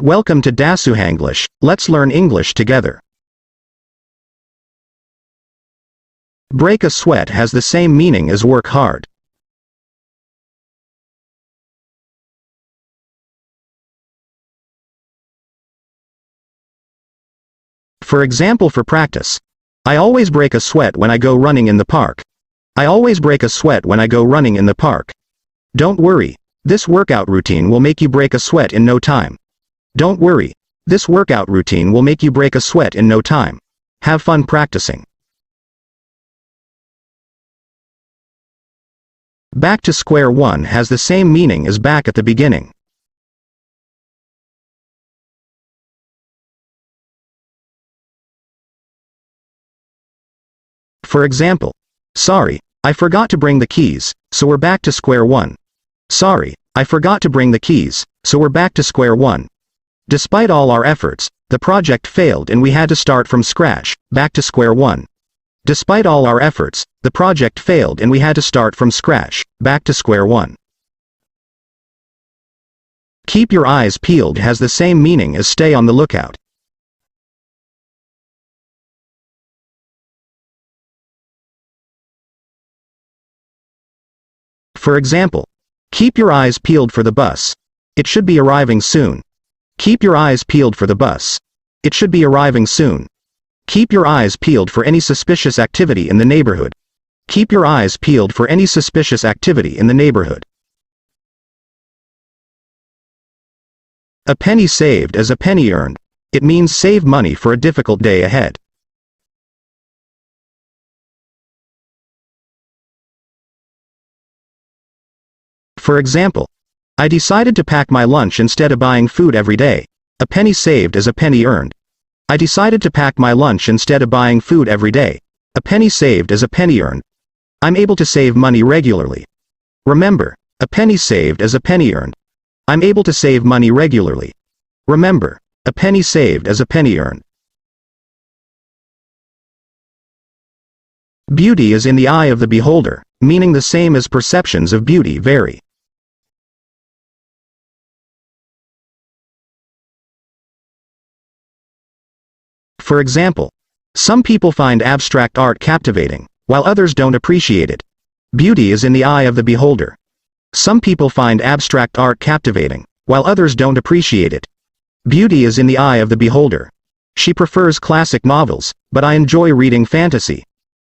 Welcome to Dasuhanglish. Let's learn English together. Break a sweat has the same meaning as work hard. For example, for practice. I always break a sweat when I go running in the park. I always break a sweat when I go running in the park. Don't worry. This workout routine will make you break a sweat in no time. Don't worry. This workout routine will make you break a sweat in no time. Have fun practicing. Back to square one has the same meaning as back at the beginning. For example, sorry, I forgot to bring the keys, so we're back to square one. Sorry, I forgot to bring the keys, so we're back to square one. Despite all our efforts, the project failed and we had to start from scratch, back to square one. Despite all our efforts, the project failed and we had to start from scratch, back to square one. Keep your eyes peeled has the same meaning as stay on the lookout. For example, keep your eyes peeled for the bus. It should be arriving soon. Keep your eyes peeled for the bus. It should be arriving soon. Keep your eyes peeled for any suspicious activity in the neighborhood. Keep your eyes peeled for any suspicious activity in the neighborhood. A penny saved is a penny earned. It means save money for a difficult day ahead. For example, I decided to pack my lunch instead of buying food every day. A penny saved is a penny earned. I decided to pack my lunch instead of buying food every day. A penny saved is a penny earned. I'm able to save money regularly. Remember, a penny saved is a penny earned. I'm able to save money regularly. Remember, a penny saved is a penny earned. Beauty is in the eye of the beholder, meaning the same as perceptions of beauty vary. For example, some people find abstract art captivating, while others don't appreciate it. Beauty is in the eye of the beholder. Some people find abstract art captivating, while others don't appreciate it. Beauty is in the eye of the beholder. She prefers classic novels, but I enjoy reading fantasy.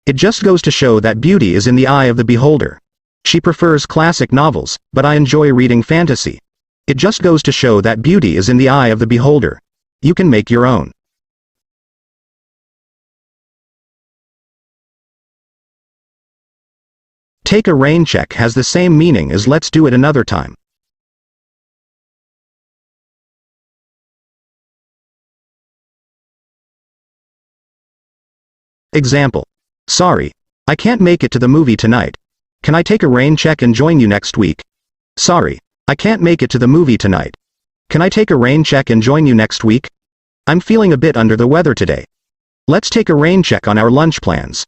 It just goes to show that beauty is in the eye of the beholder. She prefers classic novels, but I enjoy reading fantasy. It just goes to show that beauty is in the eye of the beholder. You can make your own. Take a rain check has the same meaning as let's do it another time. Example. Sorry, I can't make it to the movie tonight. Can I take a rain check and join you next week? Sorry, I can't make it to the movie tonight. Can I take a rain check and join you next week? I'm feeling a bit under the weather today. Let's take a rain check on our lunch plans.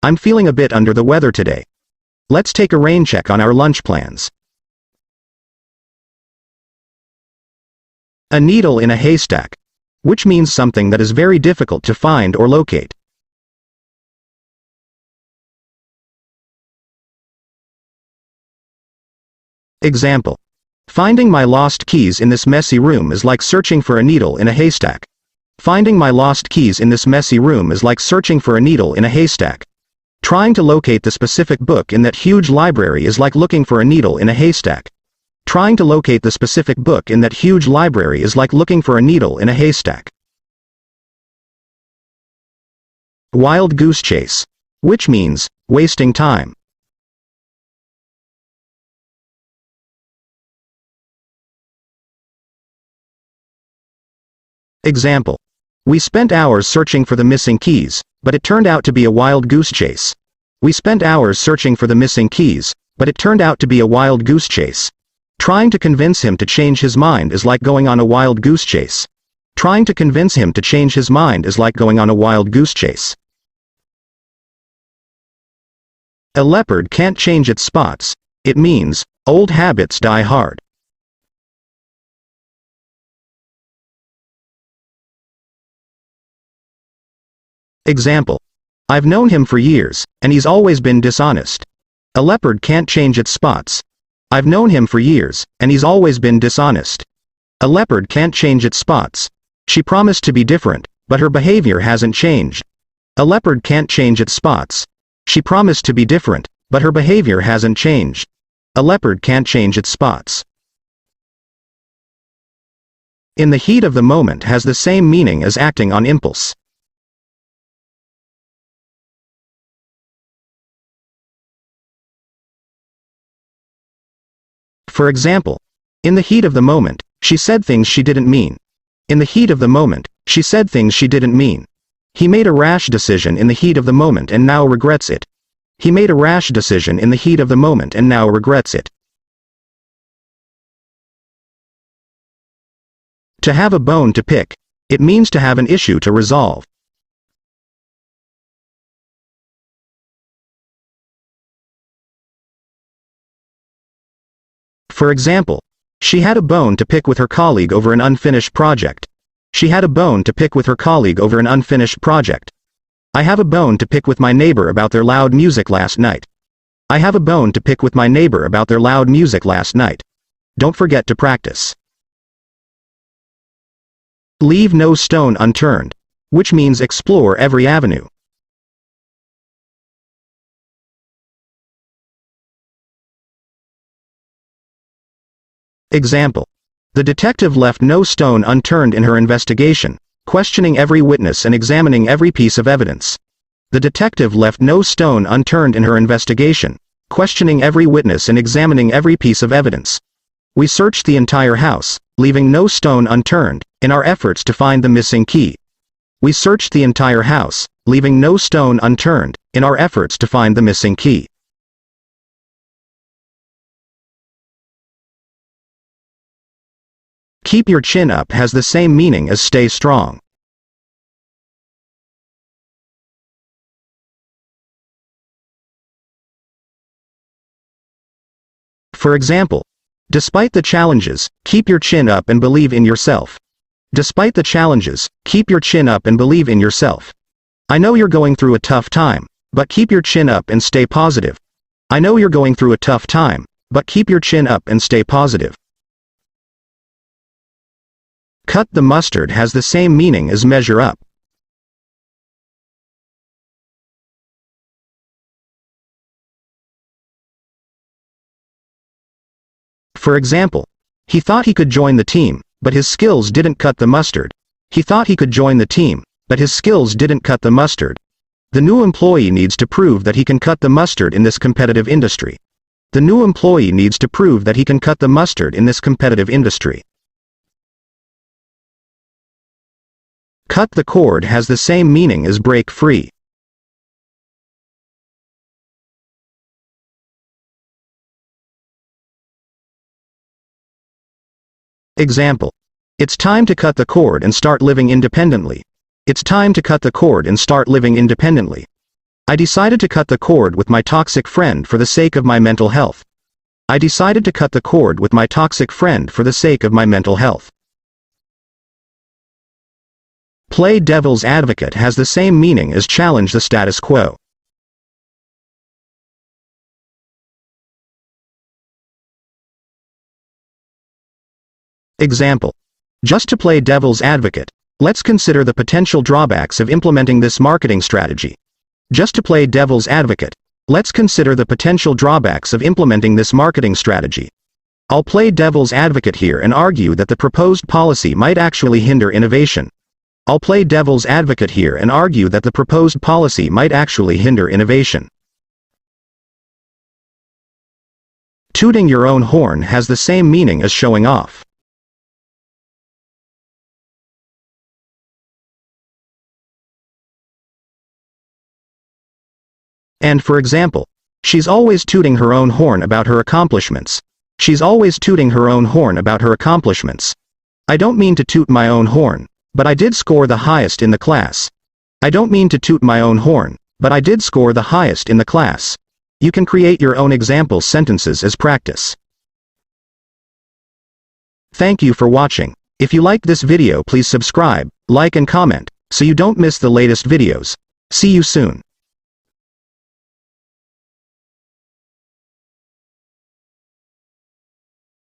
I'm feeling a bit under the weather today. Let's take a rain check on our lunch plans. A needle in a haystack, which means something that is very difficult to find or locate. Example. Finding my lost keys in this messy room is like searching for a needle in a haystack. Finding my lost keys in this messy room is like searching for a needle in a haystack. Trying to locate the specific book in that huge library is like looking for a needle in a haystack. Trying to locate the specific book in that huge library is like looking for a needle in a haystack. Wild goose chase, which means wasting time. Example. We spent hours searching for the missing keys, but it turned out to be a wild goose chase. We spent hours searching for the missing keys, but it turned out to be a wild goose chase. Trying to convince him to change his mind is like going on a wild goose chase. Trying to convince him to change his mind is like going on a wild goose chase. A leopard can't change its spots. It means, old habits die hard. Example. I've known him for years, and he's always been dishonest. A leopard can't change its spots. I've known him for years, and he's always been dishonest. A leopard can't change its spots. She promised to be different, but her behavior hasn't changed. A leopard can't change its spots. She promised to be different, but her behavior hasn't changed. A leopard can't change its spots. In the heat of the moment has the same meaning as acting on impulse. For example, in the heat of the moment, she said things she didn't mean. In the heat of the moment, she said things she didn't mean. He made a rash decision in the heat of the moment and now regrets it. He made a rash decision in the heat of the moment and now regrets it. To have a bone to pick. It means to have an issue to resolve. For example, she had a bone to pick with her colleague over an unfinished project. She had a bone to pick with her colleague over an unfinished project. I have a bone to pick with my neighbor about their loud music last night. I have a bone to pick with my neighbor about their loud music last night. Don't forget to practice. Leave no stone unturned, which means explore every avenue. Example. The detective left no stone unturned in her investigation, questioning every witness and examining every piece of evidence. The detective left no stone unturned in her investigation, questioning every witness and examining every piece of evidence. We searched the entire house, leaving no stone unturned, in our efforts to find the missing key. We searched the entire house, leaving no stone unturned, in our efforts to find the missing key. Keep your chin up has the same meaning as stay strong. For example, despite the challenges, keep your chin up and believe in yourself. Despite the challenges, keep your chin up and believe in yourself. I know you're going through a tough time, but keep your chin up and stay positive. I know you're going through a tough time, but keep your chin up and stay positive. Cut the mustard has the same meaning as measure up. For example, he thought he could join the team, but his skills didn't cut the mustard. He thought he could join the team, but his skills didn't cut the mustard. The new employee needs to prove that he can cut the mustard in this competitive industry. The new employee needs to prove that he can cut the mustard in this competitive industry. Cut the cord has the same meaning as break free. Example. It's time to cut the cord and start living independently. It's time to cut the cord and start living independently. I decided to cut the cord with my toxic friend for the sake of my mental health. I decided to cut the cord with my toxic friend for the sake of my mental health. Play devil's advocate has the same meaning as challenge the status quo. Example. Just to play devil's advocate, let's consider the potential drawbacks of implementing this marketing strategy. Just to play devil's advocate, let's consider the potential drawbacks of implementing this marketing strategy. I'll play devil's advocate here and argue that the proposed policy might actually hinder innovation. I'll play devil's advocate here and argue that the proposed policy might actually hinder innovation. Tooting your own horn has the same meaning as showing off. And for example, she's always tooting her own horn about her accomplishments. She's always tooting her own horn about her accomplishments. I don't mean to toot my own horn, but I did score the highest in the class. I don't mean to toot my own horn, but I did score the highest in the class. You can create your own example sentences as practice. Thank you for watching. If you liked this video, please subscribe, like and comment, so you don't miss the latest videos. See you soon.